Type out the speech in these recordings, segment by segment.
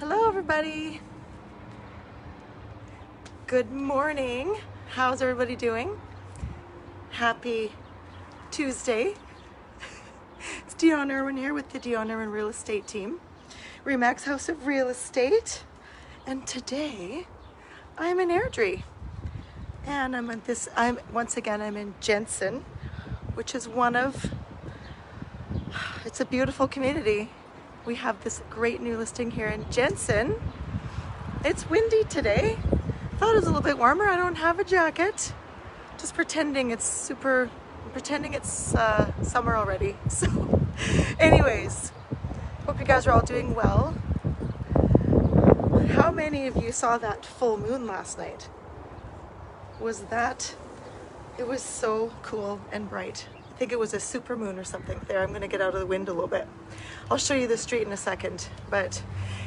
Hello everybody. Good morning. How's everybody doing? Happy Tuesday. It's Dione Irwin here with the Dione Irwin Real Estate team. Remax House of Real Estate. And today I'm in Airdrie. And I'm in Jensen, which is it's a beautiful community. We have this great new listing here in Jensen. It's windy today. Thought it was a little bit warmer. I don't have a jacket. Just pretending it's summer already. So anyways, hope you guys are all doing well. How many of you saw that full moon last night? It was so cool and bright. I think it was a super moon or something. There, I'm gonna get out of the wind a little bit. I'll show you the street in a second. But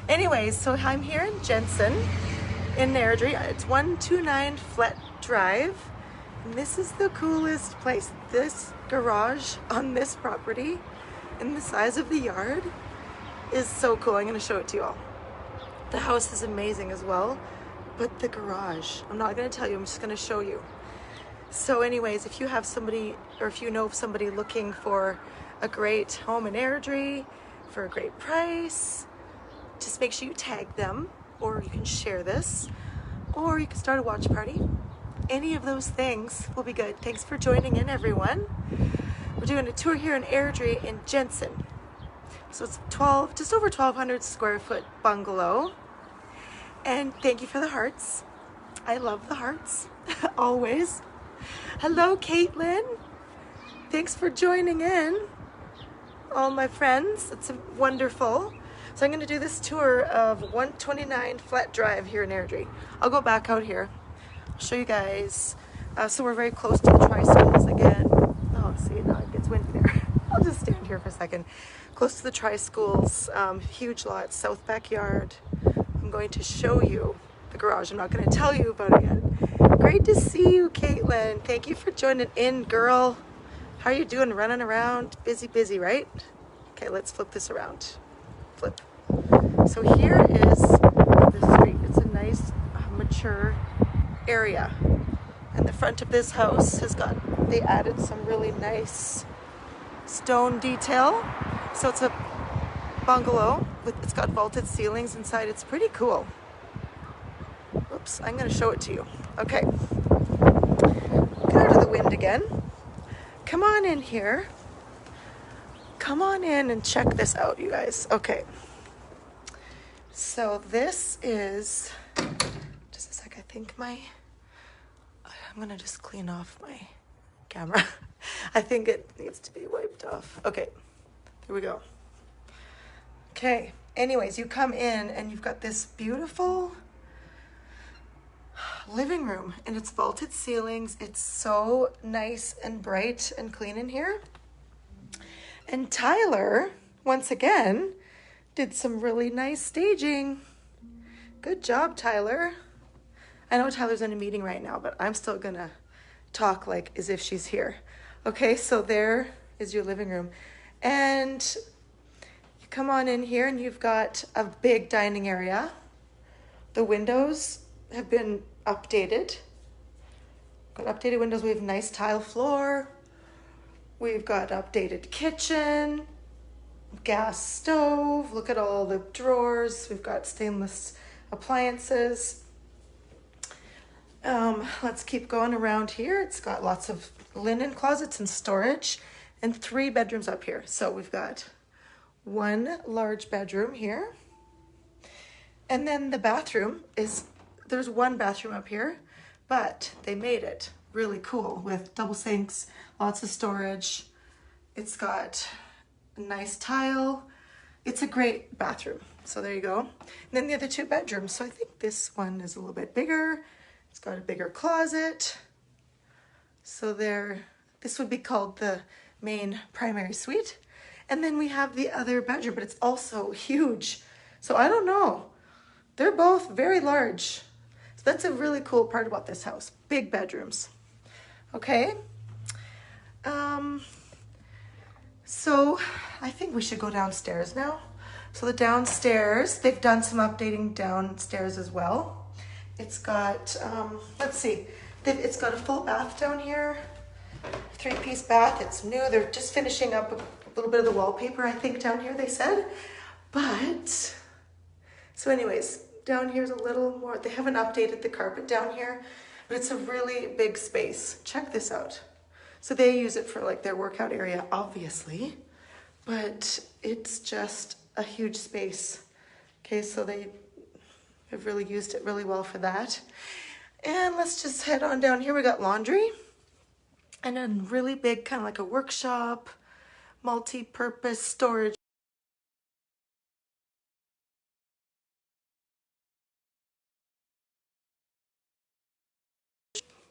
anyways, so I'm here in Jensen, in Airdrie. It's 129 Flett Drive. And this is the coolest place. This garage on this property and the size of the yard is so cool. I'm gonna show it to you all. The house is amazing as well, but the garage, I'm not gonna tell you, I'm just gonna show you. So anyways, if you have somebody, or if you know of somebody looking for a great home in Airdrie for a great price, just make sure you tag them, or you can share this, or you can start a watch party. Any of those things will be good. Thanks for joining in, everyone. We're doing a tour here in Airdrie in Jensen. So it's just over 1,200 square foot bungalow. And thank you for the hearts. I love the hearts, always. Hello, Caitlin. Thanks for joining in, all my friends. It's wonderful. So I'm going to do this tour of 129 Flett Drive here in Airdrie. I'll go back out here. I'll show you guys. So we're very close to the tri-schools again. Oh, see, now it gets windy there. I'll just stand here for a second. Close to the tri-schools, huge lot, south backyard. I'm going to show you the garage. I'm not going to tell you about it yet. Great to see you, Caitlin. Thank you for joining in, girl. How are you doing? Running around? Busy, right? Okay, let's flip this around. Flip. So here is the street. It's a nice, mature area. And the front of this house they added some really nice stone detail. So it's a bungalow it's got vaulted ceilings inside. It's pretty cool. Oops, I'm going to show it to you. Okay. Get out of the wind again. Come on in here. Come on in and check this out, you guys. Okay. So this is, just a sec, I think I'm going to just clean off my camera. I think it needs to be wiped off. Okay. Here we go. Okay. Anyways, you come in and you've got this beautiful living room, and it's vaulted ceilings. It's so nice and bright and clean in here. And Tyler, once again, did some really nice staging. Good job, Tyler. I know Tyler's in a meeting right now, but I'm still gonna talk like as if she's here. Okay, so there is your living room. And you come on in here and you've got a big dining area. The windows have been updated. Got updated windows. We have nice tile floor. We've got updated kitchen, gas stove. Look at all the drawers. We've got stainless appliances. Let's keep going around here. It's got lots of linen closets and storage, and 3 bedrooms up here. So we've got 1 large bedroom here. And then the bathroom there's 1 bathroom up here, but they made it really cool with double sinks, lots of storage. It's got a nice tile. It's a great bathroom. So there you go. And then the other 2 bedrooms. So I think this one is a little bit bigger. It's got a bigger closet. So this would be called the main primary suite. And then we have the other bedroom, but it's also huge. So I don't know. They're both very large. So that's a really cool part about this house. Big bedrooms. Okay. So I think we should go downstairs now. So the downstairs, they've done some updating downstairs as well. It's got, let's see, it's got a full bath down here, 3-piece bath. It's new. They're just finishing up a little bit of the wallpaper, I think, down here, they said. But, so anyways, down here's a little more. They haven't updated the carpet down here, but it's a really big space. Check this out. So they use it for like their workout area, obviously, but it's just a huge space. Okay, so they have really used it really well for that. And let's just head on down here. We got laundry and a really big kind of like a workshop, multi-purpose storage.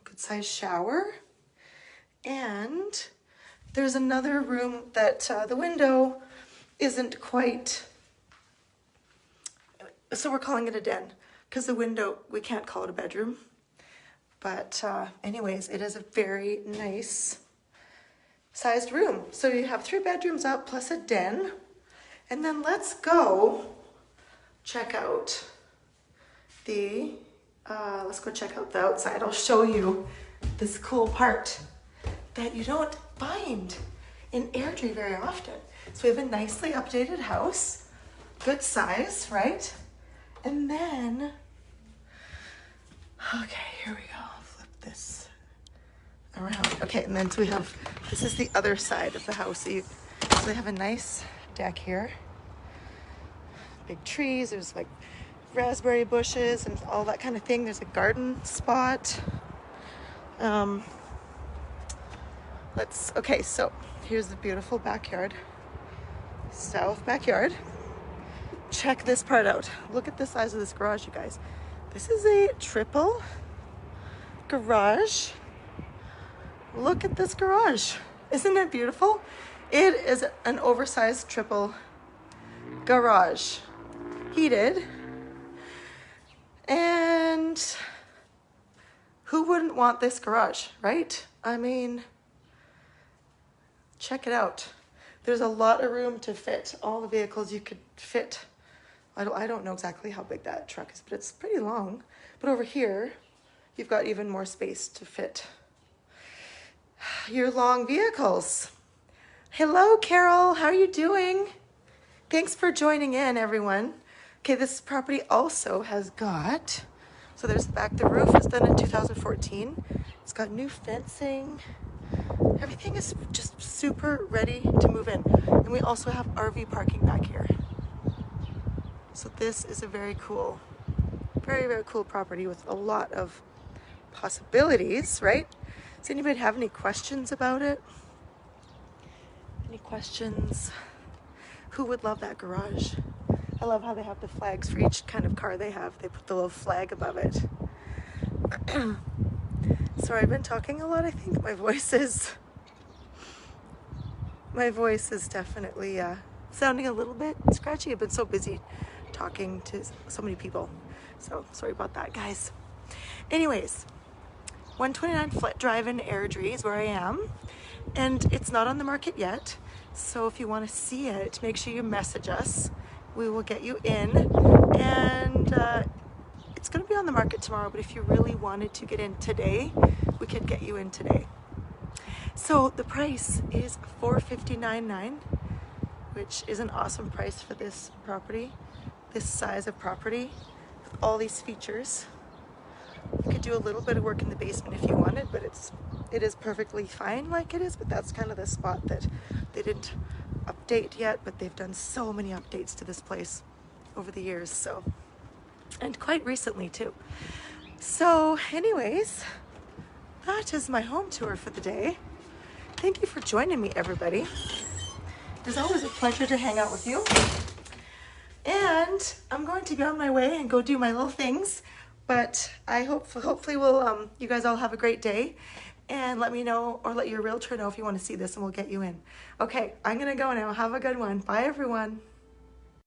Good size shower. And there's another room that the window isn't quite, so we're calling it a den because the window, we can't call it a bedroom. But anyways, it is a very nice sized room. So you have 3 bedrooms up plus a den. And then let's go check out the, let's go check out the outside. I'll show you this cool part that you don't find in Airdrie very often. So we have a nicely updated house, good size, right? And then, okay, here we go. Flip this around. Okay, and then so we have, this is the other side of the house. So they have a nice deck here. Big trees, there's like raspberry bushes and all that kind of thing. There's a garden spot. Okay, so here's the beautiful backyard. South backyard. Check this part out. Look at the size of this garage, you guys. This is a triple garage. Look at this garage. Isn't it beautiful? It is an oversized triple garage. Heated. And who wouldn't want this garage, right? I mean, check it out. There's a lot of room to fit all the vehicles you could fit. I don't know exactly how big that truck is, but it's pretty long. But over here, you've got even more space to fit your long vehicles. Hello, Carol. How are you doing? Thanks for joining in, everyone. Okay, this property also has got, so there's the back. The roof was done in 2014. It's got new fencing. Everything is just super ready to move in. And we also have RV parking back here. So this is a very cool, very, very cool property with a lot of possibilities, right? Does anybody have any questions about it? Any questions? Who would love that garage? I love how they have the flags for each kind of car they have. They put the little flag above it. Sorry, I've been talking a lot. I think my voice is definitely sounding a little bit scratchy. I've been so busy talking to so many people. So sorry about that, guys. Anyways, 129 Flett Drive in Airdrie is where I am. And it's not on the market yet. So if you want to see it, make sure you message us. We will get you in. And it's going to be on the market tomorrow. But if you really wanted to get in today, we could get you in today. So the price is $459.9, which is an awesome price for this property, this size of property, with all these features. You could do a little bit of work in the basement if you wanted, but it is perfectly fine like it is. But that's kind of the spot that they didn't update yet, but they've done so many updates to this place over the years, so, and quite recently too. So anyways, that is my home tour for the day. Thank you for joining me, everybody. It's always a pleasure to hang out with you. And I'm going to be on my way and go do my little things, but I hopefully we'll, you guys all have a great day, and let me know, or let your realtor know if you want to see this, and we'll get you in. Okay, I'm gonna go now. Have a good one. Bye, everyone.